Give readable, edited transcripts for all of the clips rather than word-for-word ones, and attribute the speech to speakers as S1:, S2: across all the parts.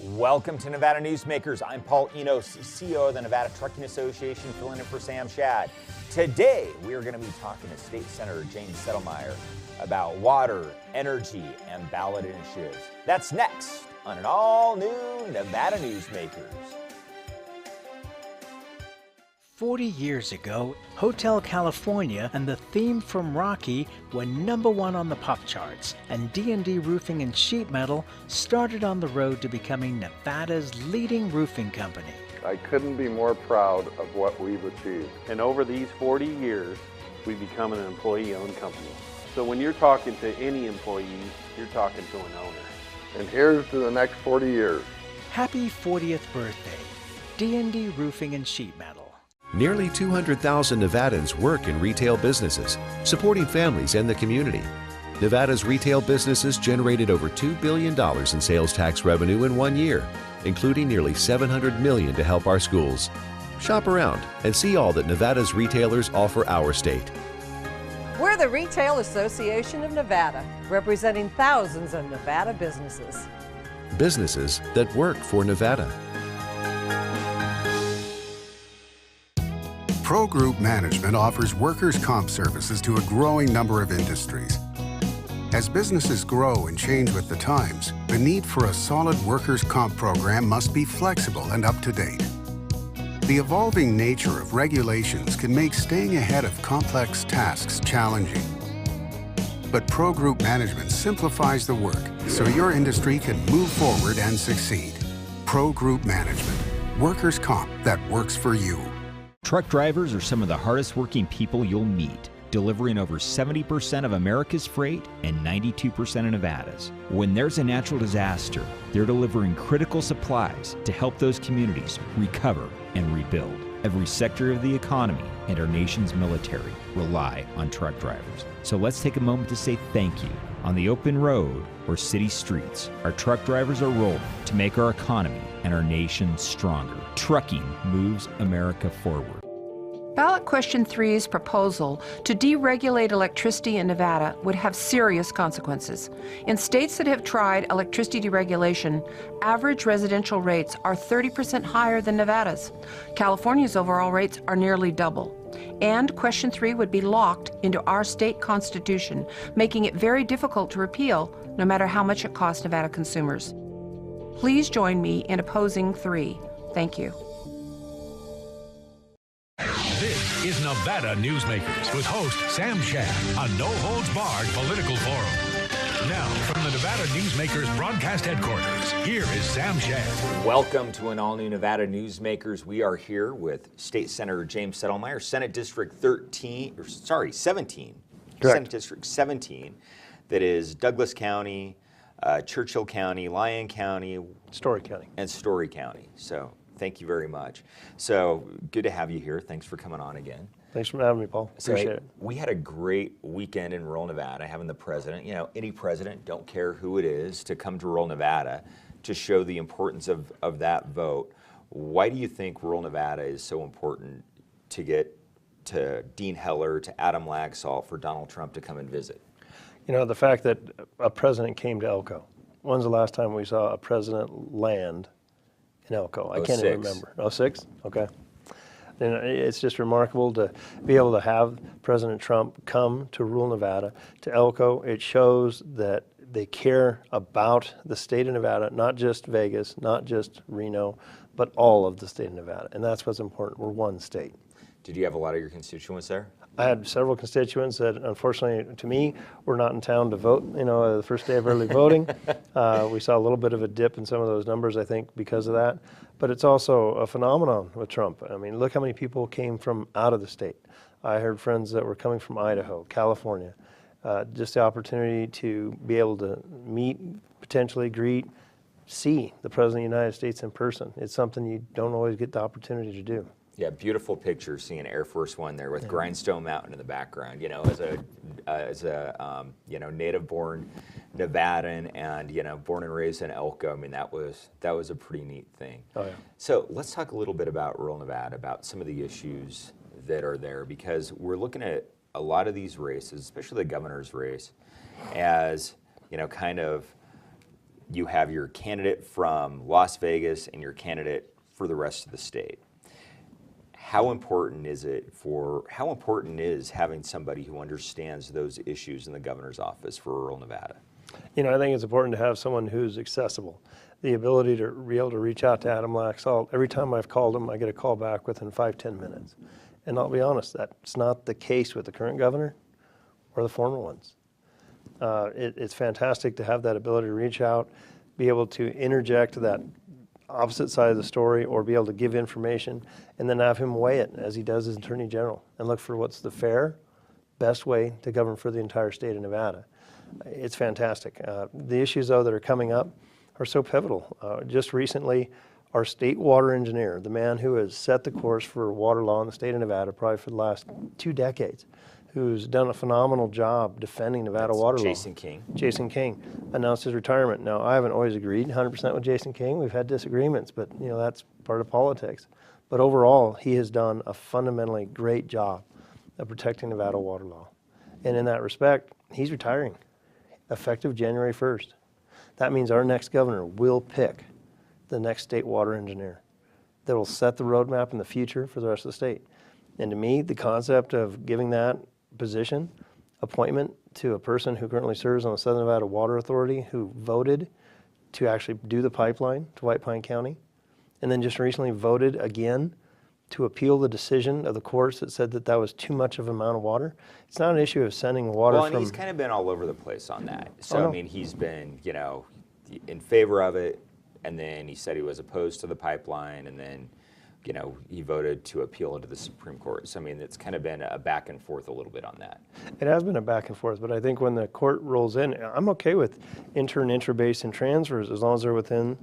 S1: Welcome to Nevada Newsmakers. I'm Paul Enos, CEO of the Nevada Trucking Association, filling in for Sam Shad. Today, we are going to be talking to State Senator James Settelmeyer about water, energy, and ballot initiatives. That's next on an all-new Nevada Newsmakers.
S2: 40 years ago, Hotel California and the theme from Rocky were #1 on the pop charts, and D&D Roofing and Sheet Metal started on the road to becoming Nevada's leading roofing company.
S3: I couldn't be more proud of what we've achieved.
S4: And over these 40 years, we've become an employee-owned company. So when you're talking to any employee, you're talking to an owner.
S3: And here's to the next 40 years.
S2: Happy 40th birthday, D&D Roofing and Sheet Metal.
S5: Nearly 200,000 Nevadans work in retail businesses, supporting families and the community. Nevada's retail businesses generated over $2 billion in sales tax revenue in 1 year, including nearly $700 million to help our schools. Shop around and see all that Nevada's retailers offer our state.
S6: We're the Retail Association of Nevada, representing thousands of Nevada businesses.
S5: Businesses that work for Nevada.
S7: Pro Group Management offers workers' comp services to a growing number of industries. As businesses grow and change with the times, the need for a solid workers' comp program must be flexible and up to date. The evolving nature of regulations can make staying ahead of complex tasks challenging. But Pro Group Management simplifies the work so your industry can move forward and succeed. Pro Group Management, workers' comp that works for you.
S8: Truck drivers are some of the hardest working people you'll meet, delivering over 70% of America's freight and 92% of Nevada's. When there's a natural disaster, they're delivering critical supplies to help those communities recover and rebuild. Every sector of the economy and our nation's military rely on truck drivers. So let's take a moment to say thank you. On the open road or city streets, our truck drivers are rolling to make our economy and our nation stronger. Trucking moves America forward.
S9: Ballot Question 3's proposal to deregulate electricity in Nevada would have serious consequences. In states that have tried electricity deregulation, average residential rates are 30% higher than Nevada's. California's overall rates are nearly double. And Question 3 would be locked into our state constitution, making it very difficult to repeal, no matter how much it costs Nevada consumers. Please join me in opposing 3. Thank you.
S10: This is Nevada Newsmakers with host Sam Shad, a no-holds-barred political forum. Now, from the Nevada Newsmakers broadcast headquarters, here is Sam Shad.
S1: Welcome to an all-new Nevada Newsmakers. We are here with State Senator James Settelmeyer, Senate District 17. Correct. Senate District 17, that is Douglas County, Churchill County, Lyon County,
S4: Story County.
S1: and Story County. So thank you very much. So good to have you here. Thanks for coming on again.
S4: Thanks for having me, Paul. Appreciate it.
S1: We had a great weekend in rural Nevada, having the president, any president, don't care who it is, to come to rural Nevada to show the importance of that vote. Why do you think rural Nevada is so important to get to Dean Heller, to Adam Laxalt, for Donald Trump to come and visit?
S4: The fact that a president came to Elko. When's the last time we saw a president land in Elko? I can't even remember. 06? Okay. And it's just remarkable to be able to have President Trump come to rural Nevada, to Elko. It shows that they care about the state of Nevada, not just Vegas, not just Reno, but all of the state of Nevada. And that's what's important. We're one state.
S1: Did you have a lot of your constituents there?
S4: I had several constituents that, unfortunately, to me, were not in town to vote. The first day of early voting, we saw a little bit of a dip in some of those numbers, I think, because of that. But it's also a phenomenon with Trump. I mean, look how many people came from out of the state. I heard friends that were coming from Idaho, California. Just the opportunity to be able to meet, potentially greet, see the President of the United States in person. It's something you don't always get the opportunity to do.
S1: Yeah, beautiful picture seeing Air Force One there with Grindstone Mountain in the background. As a native-born Nevadan and born and raised in Elko, I mean that was a pretty neat thing.
S4: Oh yeah.
S1: So let's talk a little bit about rural Nevada, about some of the issues that are there, because we're looking at a lot of these races, especially the governor's race, as kind of you have your candidate from Las Vegas and your candidate for the rest of the state. How important is having somebody who understands those issues in the governor's office for rural Nevada?
S4: You know, I think it's important to have someone who's accessible. The ability to be able to reach out to Adam Laxalt. Every time I've called him, I get a call back within 5-10 minutes. And I'll be honest, that's not the case with the current governor or the former ones. It's fantastic to have that ability to reach out, be able to interject that opposite side of the story, or be able to give information, and then have him weigh it as he does as Attorney General and look for what's the fair, best way to govern for the entire state of Nevada. It's fantastic. The issues, though, that are coming up are so pivotal. Just recently, our state water engineer, the man who has set the course for water law in the state of Nevada probably for the last 2 decades, who's done a phenomenal job defending Nevada water law. Jason King announced his retirement. Now, I haven't always agreed 100% with Jason King. We've had disagreements, but you know that's part of politics. But overall, he has done a fundamentally great job of protecting Nevada water law. And in that respect, he's retiring effective January 1st. That means our next governor will pick the next state water engineer that will set the roadmap in the future for the rest of the state. And to me, the concept of giving that position, appointment to a person who currently serves on the Southern Nevada Water Authority, who voted to actually do the pipeline to White Pine County, and then just recently voted again to appeal the decision of the courts that said that that was too much of an amount of water. It's not an issue of sending water
S1: and he's kind of been all over the place on that. So, I mean, he's been, you know, in favor of it, and then he said he was opposed to the pipeline, and then, you know, he voted to appeal it to the Supreme Court. So, I mean, it's kind of been a back and forth a little bit on that.
S4: It has been a back and forth, but I think when the court rolls in, I'm okay with inter- and intra-basin transfers as long as they're within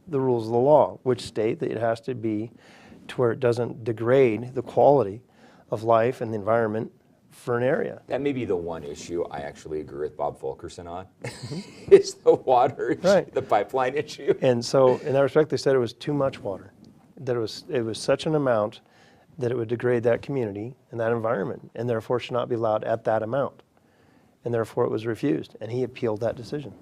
S4: the rules of the law, which state that it has to be to where it doesn't degrade the quality of life and the environment for an area.
S1: That may be the one issue I actually agree with Bob Fulkerson on, is the water issue, the pipeline issue.
S4: And so in that respect, they said it was too much water, that it was such an amount that it would degrade that community and that environment, and therefore should not be allowed at that amount. And therefore it was refused, and he appealed that decision.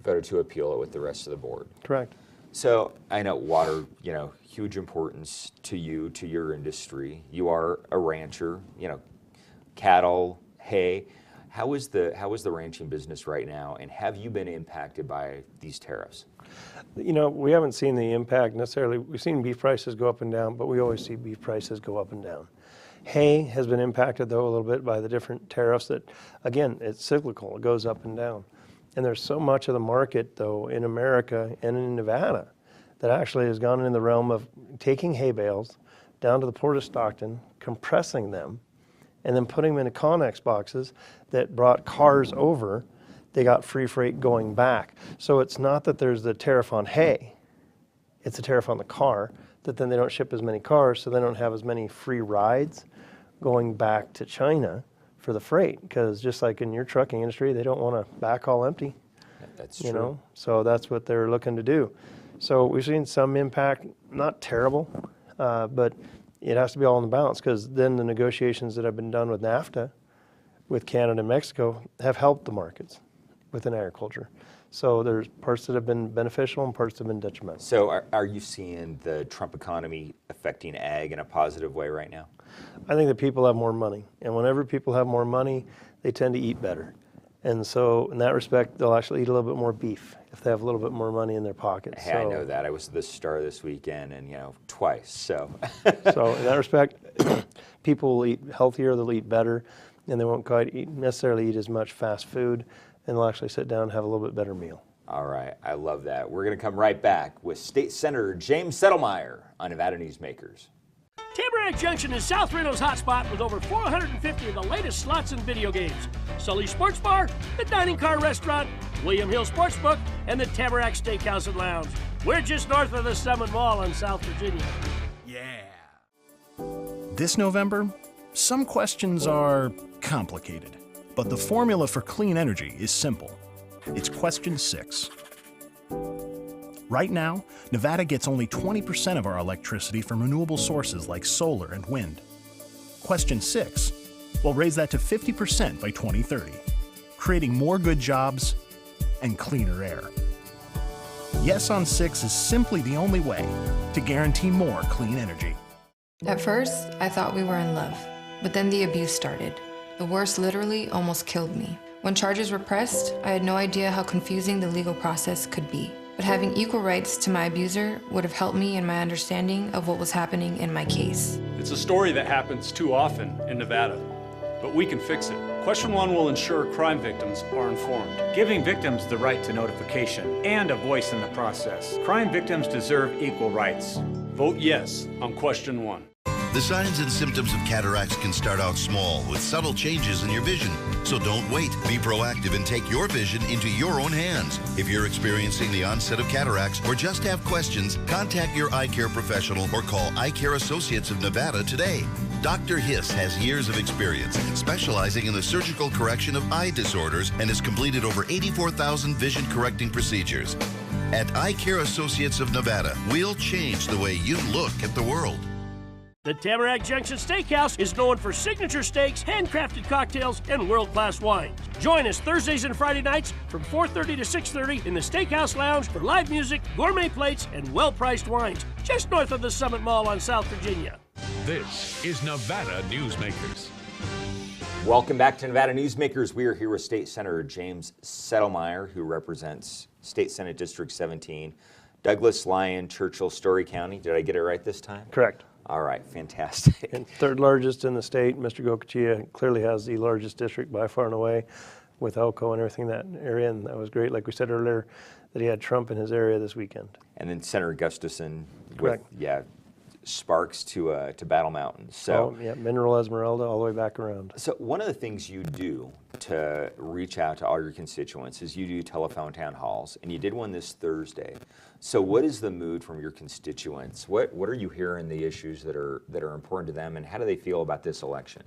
S1: Voted to appeal it with the rest of the board.
S4: Correct.
S1: So I know water, you know, huge importance to you, to your industry. You are a rancher, you know, cattle, hay. How is the ranching business right now, and have you been impacted by these tariffs?
S4: You know, we haven't seen the impact necessarily. We've seen beef prices go up and down, but we always see beef prices go up and down. Hay has been impacted, though, a little bit by the different tariffs that, again, it's cyclical. It goes up and down. And there's so much of the market, though, in America and in Nevada that actually has gone in the realm of taking hay bales down to the Port of Stockton, compressing them, and then putting them in Connex boxes that brought cars over. They got free freight going back. So it's not that there's the tariff on hay, it's a tariff on the car, that then they don't ship as many cars, so they don't have as many free rides going back to China for the freight, because just like in your trucking industry, they don't want to back all empty.
S1: That's true.
S4: You know, so that's what they're looking to do. So we've seen some impact, not terrible, but it has to be all in the balance, because then the negotiations that have been done with NAFTA, with Canada and Mexico, have helped the markets within agriculture. So there's parts that have been beneficial and parts that have been detrimental.
S1: So are you seeing the Trump economy affecting ag in a positive way right now?
S4: I think that people have more money, and whenever people have more money, they tend to eat better. And so in that respect, they'll actually eat a little bit more beef if they have a little bit more money in their pockets.
S1: Hey, I know that. I was at the Star this weekend, and, you know, twice, so.
S4: So in that respect, people will eat healthier, they'll eat better, and they won't quite necessarily eat as much fast food, and they'll actually sit down and have a little bit better meal.
S1: All right, I love that. We're going to come right back with State Senator James Settelmeyer on Nevada Newsmakers.
S11: Tamarack Junction is South Reno's hotspot with over 450 of the latest slots and video games. Sully's Sports Bar, the Dining Car Restaurant, William Hill Sportsbook, and the Tamarack Steakhouse and Lounge. We're just north of the Summit Mall in South Virginia.
S12: Yeah. This November, some questions are complicated, but the formula for clean energy is simple. It's question 6. Right now, Nevada gets only 20% of our electricity from renewable sources like solar and wind. Question 6 will raise that to 50% by 2030, creating more good jobs and cleaner air. Yes on 6 is simply the only way to guarantee more clean energy.
S13: At first, I thought we were in love, but then the abuse started. The worst literally almost killed me. When charges were pressed, I had no idea how confusing the legal process could be. But having equal rights to my abuser would have helped me in my understanding of what was happening in my case.
S14: It's a story that happens too often in Nevada, but we can fix it. Question 1 will ensure crime victims are informed,
S15: giving victims the right to notification and a voice in the process. Crime victims deserve equal rights.
S14: Vote yes on Question 1.
S16: The signs and symptoms of cataracts can start out small with subtle changes in your vision. So don't wait. Be proactive and take your vision into your own hands. If you're experiencing the onset of cataracts or just have questions, contact your eye care professional or call Eye Care Associates of Nevada today. Dr. Hiss has years of experience specializing in the surgical correction of eye disorders and has completed over 84,000 vision correcting procedures. At Eye Care Associates of Nevada, we'll change the way you look at the world.
S11: The Tamarack Junction Steakhouse is known for signature steaks, handcrafted cocktails, and world-class wines. Join us Thursdays and Friday nights from 4:30 to 6:30 in the Steakhouse Lounge for live music, gourmet plates, and well-priced wines, just north of the Summit Mall on South Virginia.
S10: This is Nevada Newsmakers.
S1: Welcome back to Nevada Newsmakers. We are here with State Senator James Settelmeyer, who represents State Senate District 17, Douglas, Lyon, Churchill, Story County. Did I get it right this time?
S4: Correct.
S1: All right, fantastic.
S4: And third largest in the state. Mr. Gokachia clearly has the largest district by far and away with Elko and everything in that area, and that was great. Like we said earlier, that he had Trump in his area this weekend.
S1: And then Senator Gustafson with,
S4: Correct.
S1: Sparks to Battle Mountain. So,
S4: Mineral Esmeralda all the way back around.
S1: So one of the things you do to reach out to all your constituents is you do telephone town halls, and you did one this Thursday. So what is the mood from your constituents? What are you hearing the issues that are important to them, and how do they feel about this election?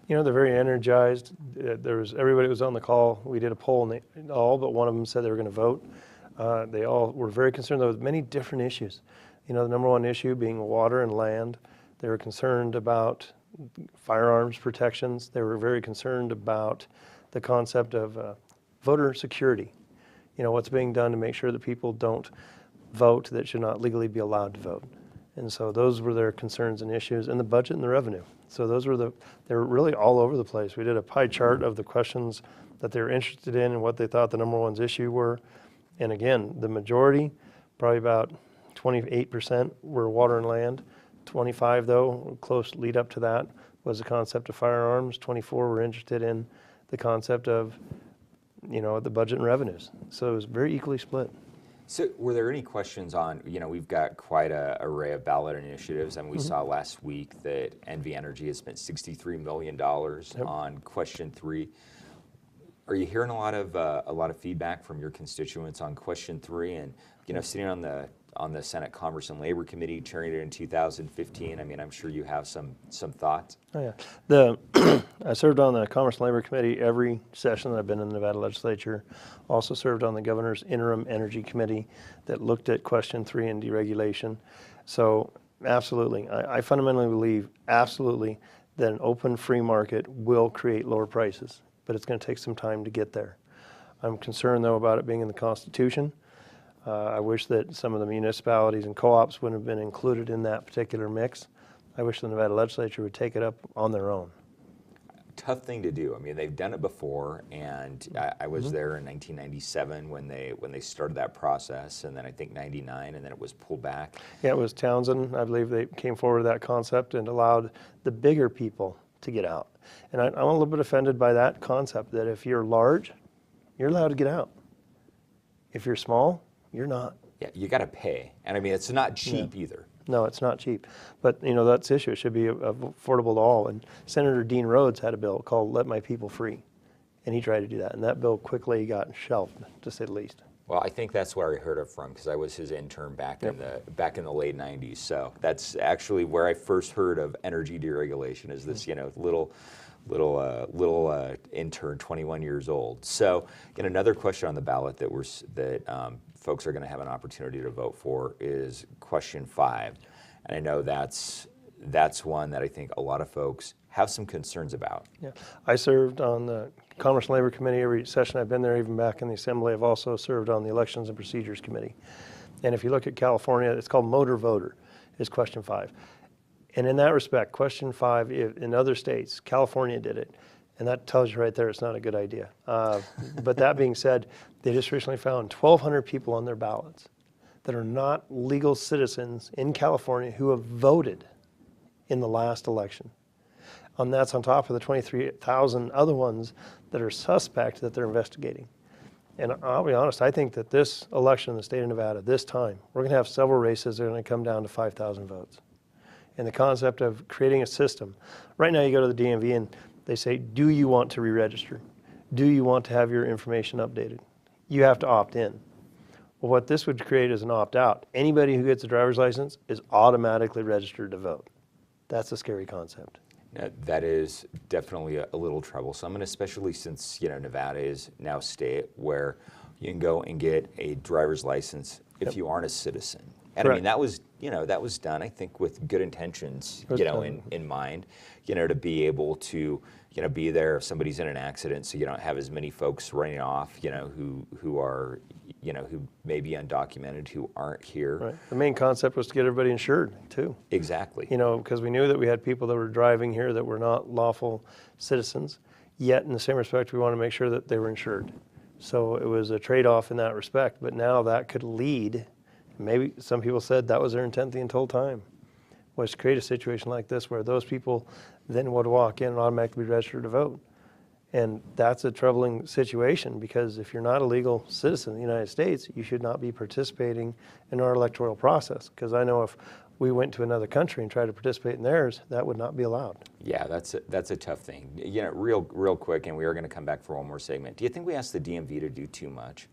S4: You know, they're very energized. Everybody was on the call. We did a poll, and all but one of them said they were going to vote. They all were very concerned. There was many different issues. You know, the number one issue being water and land. They were concerned about firearms protections. They were very concerned about the concept of voter security. You know, what's being done to make sure that people don't vote that should not legally be allowed to vote. And so those were their concerns and issues, and the budget and the revenue. So those were they were really all over the place. We did a pie chart of the questions that they were interested in and what they thought the number one's issue were. And again, the majority, probably about 28% were water and land. 25 though, close lead up to that, was the concept of firearms. 24 were interested in the concept of, you know, the budget and revenues. So it was very equally split.
S1: So were there any questions on, you know, we've got quite an array of ballot initiatives, and we saw last week that NV Energy has spent $63 million on question 3. Are you hearing a lot of feedback from your constituents on question 3? And, you know, sitting on the Senate Commerce and Labor Committee, chairing it in 2015, I mean, I'm sure you have some thoughts.
S4: Oh yeah, I served on the Commerce and Labor Committee every session that I've been in the Nevada Legislature. Also served on the Governor's Interim Energy Committee that looked at question 3 and deregulation. So absolutely, I fundamentally believe absolutely that an open free market will create lower prices, but it's going to take some time to get there. I'm concerned though about it being in the Constitution. I wish that some of the municipalities and co-ops would have been included in that particular mix. I wish the Nevada Legislature would take it up on their own.
S1: Tough thing to do. I mean, they've done it before, and I was there in 1997 when they started that process, and then I think 99, and then it was pulled back.
S4: Yeah, it was Townsend. I believe they came forward with that concept and allowed the bigger people to get out. And I'm a little bit offended by that concept, that if you're large, you're allowed to get out. If you're small, you're not.
S1: Yeah, you got to pay, and I mean it's not cheap either.
S4: No, it's not cheap, but you know that's the issue. It should be affordable to all. And Senator Dean Rhodes had a bill called "Let My People Free," and he tried to do that, and that bill quickly got shelved, to say the least.
S1: Well, I think that's where I heard it from, because I was his intern back in the late '90s. So that's actually where I first heard of energy deregulation. Is this little intern, 21 years old. So, another question on the ballot that folks are going to have an opportunity to vote for is question 5, and I know that's one that I think a lot of folks have some concerns about.
S4: Yeah, I served on the Commerce and Labor Committee every session I've been there, even back in the Assembly. I've also served on the Elections and Procedures Committee. And if you look at California, it's called motor voter, is question 5. And in that respect, question 5, in other states, California did it. And that tells you right there it's not a good idea. But that being said, they just recently found 1,200 people on their ballots that are not legal citizens in California who have voted in the last election. And that's on top of the 23,000 other ones that are suspect that they're investigating. And I'll be honest, I think that this election in the state of Nevada, this time, we're going to have several races that are going to come down to 5,000 votes. And the concept of creating a system, right now you go to the DMV and they say, do you want to re-register? Do you want to have your information updated? You have to opt in. Well, what this would create is an opt-out. Anybody who gets a driver's license is automatically registered to vote. That's a scary concept.
S1: That is definitely a little troublesome, and especially since Nevada is now a state where you can go and get a driver's license if you aren't a citizen. And
S4: Correct.
S1: I mean that was done, I think, with good intentions, in mind, to be able to be there if somebody's in an accident, so you don't have as many folks running off, who are who may be undocumented, who aren't here.
S4: Right. The main concept was to get everybody insured too.
S1: Exactly.
S4: Because we knew that we had people that were driving here that were not lawful citizens, yet in the same respect we want to make sure that they were insured. So it was a trade-off in that respect, but now that could lead, maybe some people said that was their intent the entire time, was to create a situation like this where those people then would walk in and automatically be registered to vote. And that's a troubling situation, because if you're not a legal citizen of the United States, you should not be participating in our electoral process. Because I know if we went to another country and tried to participate in theirs, that would not be allowed.
S1: Yeah, that's a tough thing. Real quick, and we are going to come back for one more segment. Do you think we asked the DMV to do too much?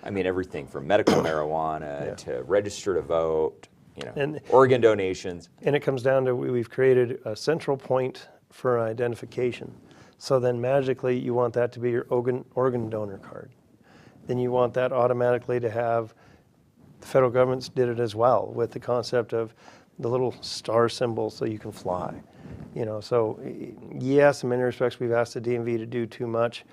S1: I mean, everything from medical marijuana to register to vote, and organ donations.
S4: And it comes down to we've created a central point for identification. So then magically you want that to be your organ donor card. Then you want that automatically to have, the federal government did it as well with the concept of the little star symbol so you can fly. So yes, in many respects we've asked the DMV to do too much,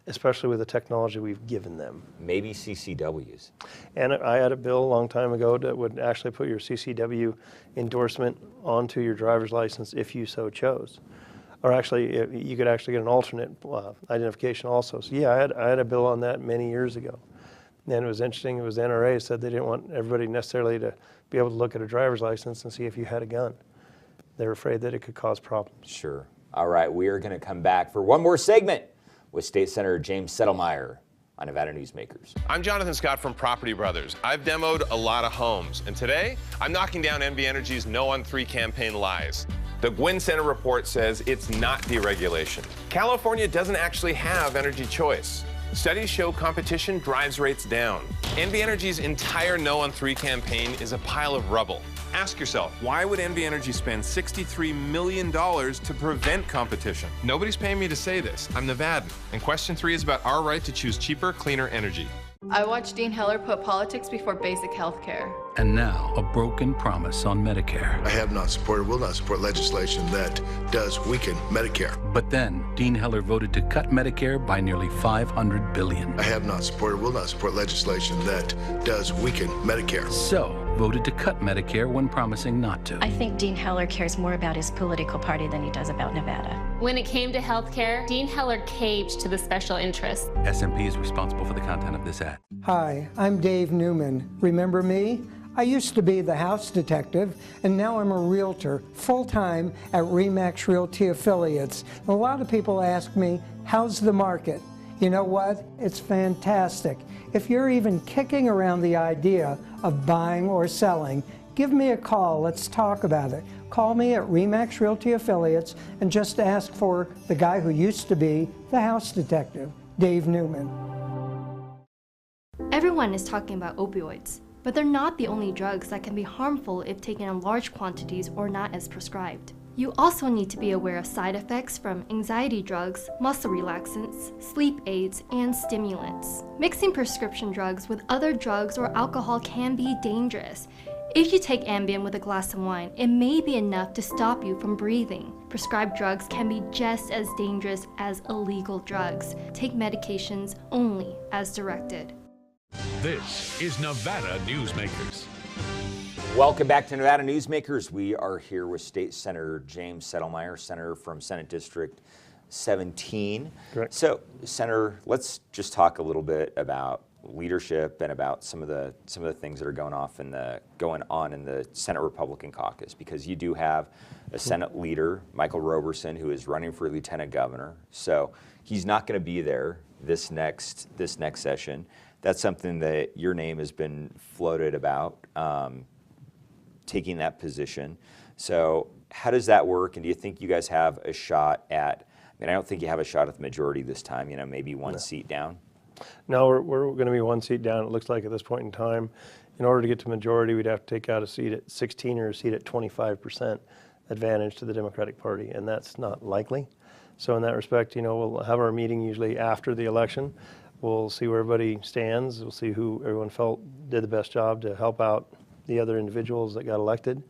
S4: especially with the technology we've given them.
S1: Maybe CCWs.
S4: And I had a bill a long time ago that would actually put your CCW endorsement onto your driver's license if you so chose. Or actually, you could actually get an alternate identification also. So yeah, I had a bill on that many years ago. And it was interesting, it was the NRA said they didn't want everybody necessarily to be able to look at a driver's license and see if you had a gun. They were afraid that it could cause problems.
S1: Sure. All right, we are going to come back for one more segment with State Senator James Settelmeyer on Nevada Newsmakers.
S17: I'm Jonathan Scott from Property Brothers. I've demoed a lot of homes, and today I'm knocking down NV Energy's No on 3 campaign lies. The Gwynn Center report says it's not deregulation. California doesn't actually have energy choice. Studies show competition drives rates down. NV Energy's entire No on 3 campaign is a pile of rubble. Ask yourself, why would NV Energy spend $63 million to prevent competition? Nobody's paying me to say this. I'm Nevadan, and question 3 is about our right to choose cheaper, cleaner energy.
S18: I watched Dean Heller put politics before basic health care.
S19: And now, a broken promise on Medicare.
S20: I have not supported, will not support legislation that does weaken Medicare.
S19: But then, Dean Heller voted to cut Medicare by nearly $500 billion.
S20: I have not supported, will not support legislation that does weaken Medicare.
S19: So, voted to cut Medicare when promising not to.
S21: I think Dean Heller cares more about his political party than he does about Nevada.
S22: When it came to health care, Dean Heller caved to the special interests.
S19: SMP is responsible for the content of this ad.
S23: Hi, I'm Dave Newman. Remember me? I used to be the house detective, and now I'm a realtor, full-time at RE/MAX Realty Affiliates. And a lot of people ask me, how's the market? You know what? It's fantastic. If you're even kicking around the idea of buying or selling, give me a call. Let's talk about it. Call me at RE/MAX Realty Affiliates and just ask for the guy who used to be the house detective, Dave Newman.
S24: Everyone is talking about opioids, but they're not the only drugs that can be harmful if taken in large quantities or not as prescribed. You also need to be aware of side effects from anxiety drugs, muscle relaxants, sleep aids, and stimulants. Mixing prescription drugs with other drugs or alcohol can be dangerous. If you take Ambien with a glass of wine, it may be enough to stop you from breathing. Prescribed drugs can be just as dangerous as illegal drugs. Take medications only as directed.
S10: This is Nevada Newsmakers.
S1: Welcome back to Nevada Newsmakers. We are here with State Senator James Settelmeyer, Senator from Senate District 17.
S4: Correct.
S1: So, Senator, let's just talk a little bit about leadership and about some of the things that are going on in the Senate Republican caucus, because you do have a Senate leader, Michael Roberson, who is running for lieutenant governor. So he's not going to be there this next session. That's something that your name has been floated about, taking that position. So how does that work? And do you think you guys have a shot at? I mean, I don't think you have a shot at the majority this time. You know, maybe one seat down.
S4: No, we're going to be one seat down, it looks like, at this point in time. In order to get to majority, we'd have to take out a seat at 16 or a seat at 25% advantage to the Democratic Party, and that's not likely. So in that respect, you know, we'll have our meeting usually after the election. We'll see where everybody stands. We'll see who everyone felt did the best job to help out the other individuals that got elected,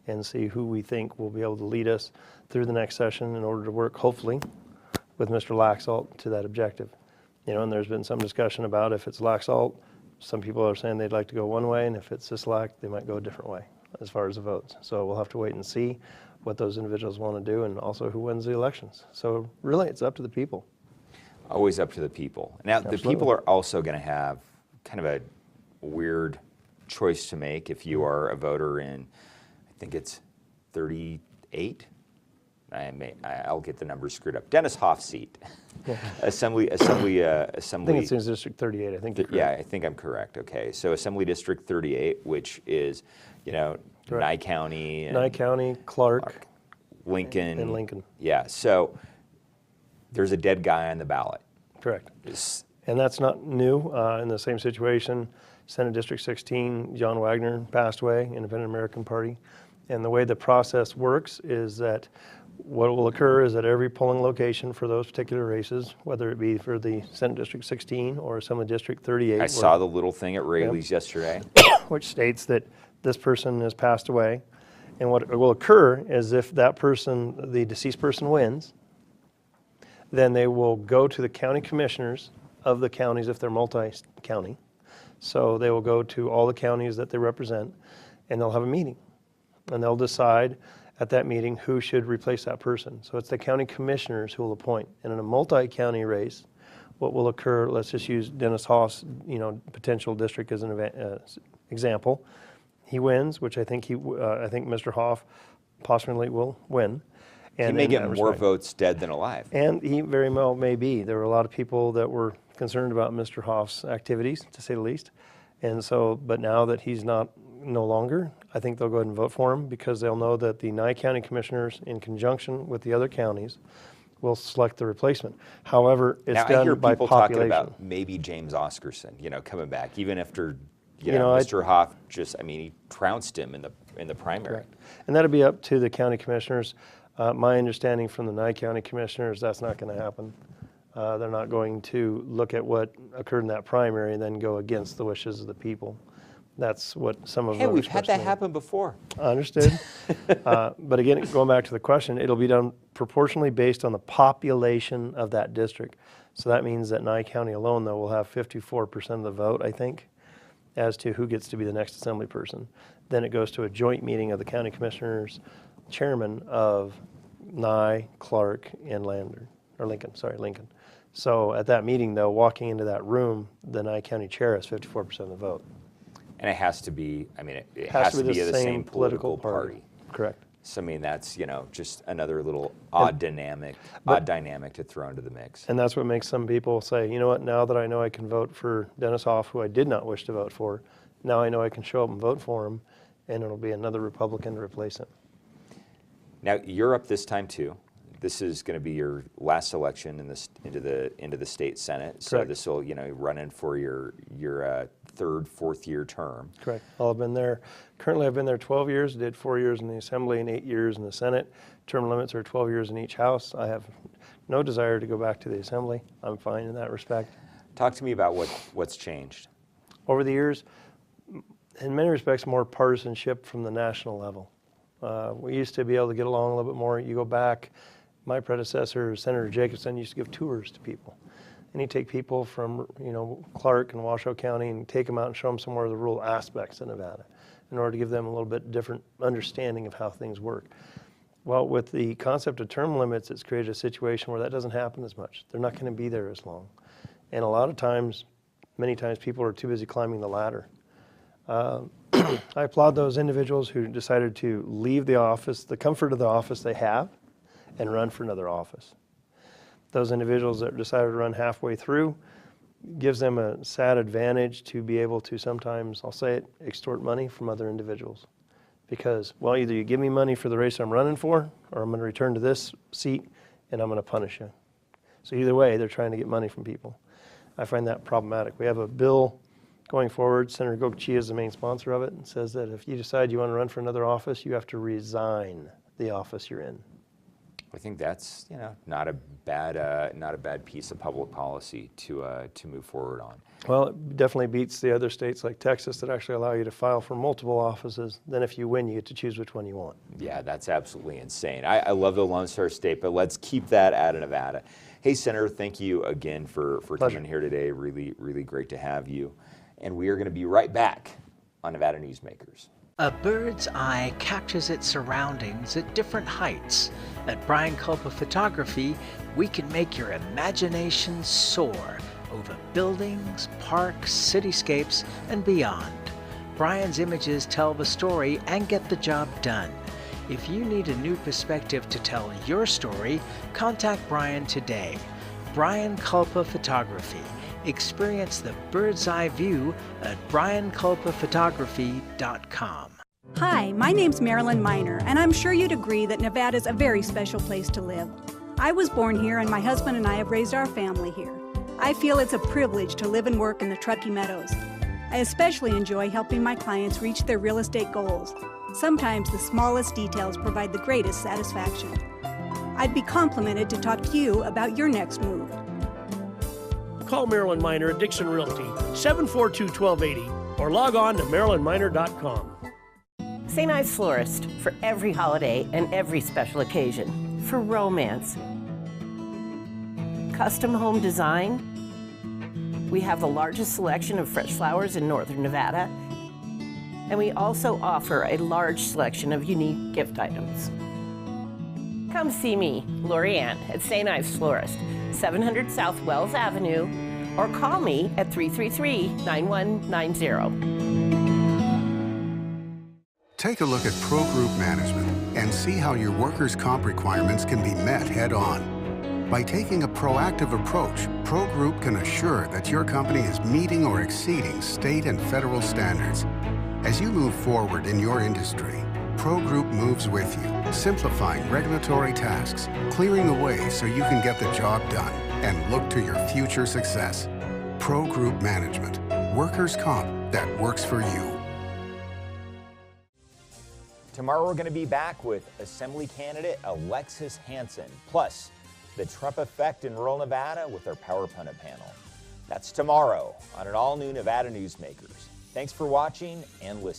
S4: and see who we think will be able to lead us through the next session in order to work, hopefully, with Mr. Laxalt to that objective. You know, and there's been some discussion about if it's Laxalt, some people are saying they'd like to go one way, and if it's Sisolak, they might go a different way as far as the votes. So we'll have to wait and see what those individuals want to do, and also who wins the elections. So really, it's up to the people.
S1: Always up to the people. Now,
S4: Absolutely.
S1: The people are also going to have kind of a weird choice to make if you are a voter in, I think it's 38. I'll get the numbers screwed up. Dennis Hoff's seat,
S4: Yeah.
S1: Assembly.
S4: I think it's in District 38. I think.
S1: Yeah, I think I'm correct. Okay, so Assembly District 38, which is, you know, Nye County,
S4: Nye County, Clark,
S1: Lincoln,
S4: and Lincoln.
S1: Yeah, so there's a dead guy on the ballot.
S4: Correct. And that's not new. In the same situation, Senate District 16, John Wagner passed away, Independent American Party. And the way the process works is that what will occur is that every polling location for those particular races, whether it be for the Senate District 16 or Assembly District 38.
S1: I saw the little thing at Rayleigh's yesterday.
S4: Which states that this person has passed away. And what will occur is if that person, the deceased person, wins, then they will go to the county commissioners of the counties if they're multi-county. So they will go to all the counties that they represent, and they'll have a meeting. And they'll decide at that meeting who should replace that person. So it's the county commissioners who will appoint. And in a multi-county race, what will occur, let's just use Dennis Hoff's, you know, potential district as an example. He wins, which I think Mr. Hoff possibly will win.
S1: And he may get more votes dead than alive.
S4: And he very well may be. There were a lot of people that were concerned about Mr. Hoff's activities, to say the least. And so, but now that he's no longer, I think they'll go ahead and vote for him, because they'll know that the Nye County commissioners, in conjunction with the other counties, will select the replacement. However, it's
S1: now,
S4: done
S1: I hear
S4: by
S1: people
S4: population.
S1: talking about maybe James Oscarson, you know, coming back, even after Mr. Hoff he trounced him in the primary.
S4: Correct. And that'll be up to the county commissioners. My understanding from the Nye County commissioners, that's not going to happen. They're not going to look at what occurred in that primary and then go against the wishes of the people. That's what some of.
S1: Hey, we've had that happen before.
S4: Understood. But again, going back to the question, it'll be done proportionally based on the population of that district. So that means that Nye County alone, though, will have 54% of the vote, I think, as to who gets to be the next assembly person. Then it goes to a joint meeting of the county commissioners, chairman of Nye, Clark, and Lincoln. So at that meeting, though, walking into that room, the Nye County chair has 54% of the vote.
S1: And it has to be, it has to be of the same political party.
S4: Correct.
S1: So, that's, just another little odd dynamic to throw into the mix.
S4: And that's what makes some people say, you know what, now that I know I can vote for Dennis Hoff, who I did not wish to vote for, now I know I can show up and vote for him, and it'll be another Republican to replace him.
S1: Now, you're up this time, too. This is going to be your last election into the state senate. So
S4: Correct.
S1: this will, run in for your third, fourth year term.
S4: Correct. I've been there. Currently, I've been there 12 years. Did 4 years in the Assembly and 8 years in the Senate. Term limits are 12 years in each house. I have no desire to go back to the Assembly. I'm fine in that respect.
S1: Talk to me about what's changed.
S4: Over the years, in many respects, more partisanship from the national level. We used to be able to get along a little bit more. You go back, my predecessor, Senator Jacobson, used to give tours to people. And he'd take people from, Clark and Washoe County and take them out and show them some more of the rural aspects of Nevada in order to give them a little bit different understanding of how things work. Well, with the concept of term limits, it's created a situation where that doesn't happen as much. They're not going to be there as long. And a lot of times, many times, people are too busy climbing the ladder. I applaud those individuals who decided to leave the office, the comfort of the office they have, and run for another office. Those individuals that decided to run halfway through gives them a sad advantage to be able to sometimes, I'll say it, extort money from other individuals. Because, well, either you give me money for the race I'm running for, or I'm going to return to this seat and I'm going to punish you. So either way, they're trying to get money from people. I find that problematic. We have a bill going forward. Senator Gokchi is the main sponsor of it, and says that if you decide you want to run for another office, you have to resign the office you're in.
S1: I think that's not a bad piece of public policy to move forward on.
S4: Well, it definitely beats the other states like Texas that actually allow you to file for multiple offices. Then if you win, you get to choose which one you want.
S1: Yeah, that's absolutely insane. I love the Lone Star State, but let's keep that out of Nevada. Hey, Senator, thank you again for coming here today. Really, really great to have you. And we are going to be right back on Nevada Newsmakers.
S2: A bird's eye captures its surroundings at different heights. At Brian Culpa Photography, we can make your imagination soar over buildings, parks, cityscapes, and beyond. Brian's images tell the story and get the job done. If you need a new perspective to tell your story, contact Brian today. Brian Culpa Photography. Experience the bird's eye view at brianculpaphotography.com.
S3: Hi, my name's Marilyn Miner, and I'm sure you'd agree that Nevada's a very special place to live. I was born here, and my husband and I have raised our family here. I feel it's a privilege to live and work in the Truckee Meadows. I especially enjoy helping my clients reach their real estate goals. Sometimes the smallest details provide the greatest satisfaction. I'd be complimented to talk to you about your next move.
S11: Call Marilyn Miner at Dixon Realty, 742-1280, or log on to marilynminer.com.
S5: St. Ives Florist, for every holiday and every special occasion. For romance. Custom home design. We have the largest selection of fresh flowers in northern Nevada. And we also offer a large selection of unique gift items. Come see me, Lorianne, at St. Ives Florist, 700 South Wells Avenue, or call me at 333-9190.
S7: Take a look at Pro Group Management and see how your workers' comp requirements can be met head-on. By taking a proactive approach, Pro Group can assure that your company is meeting or exceeding state and federal standards. As you move forward in your industry, Pro Group moves with you, simplifying regulatory tasks, clearing the way so you can get the job done and look to your future success. Pro Group Management, workers' comp that works for you.
S1: Tomorrow we're going to be back with Assembly candidate Alexis Hansen, plus the Trump effect in rural Nevada with our Power Pundit panel. That's tomorrow on an all-new Nevada Newsmakers. Thanks for watching and listening.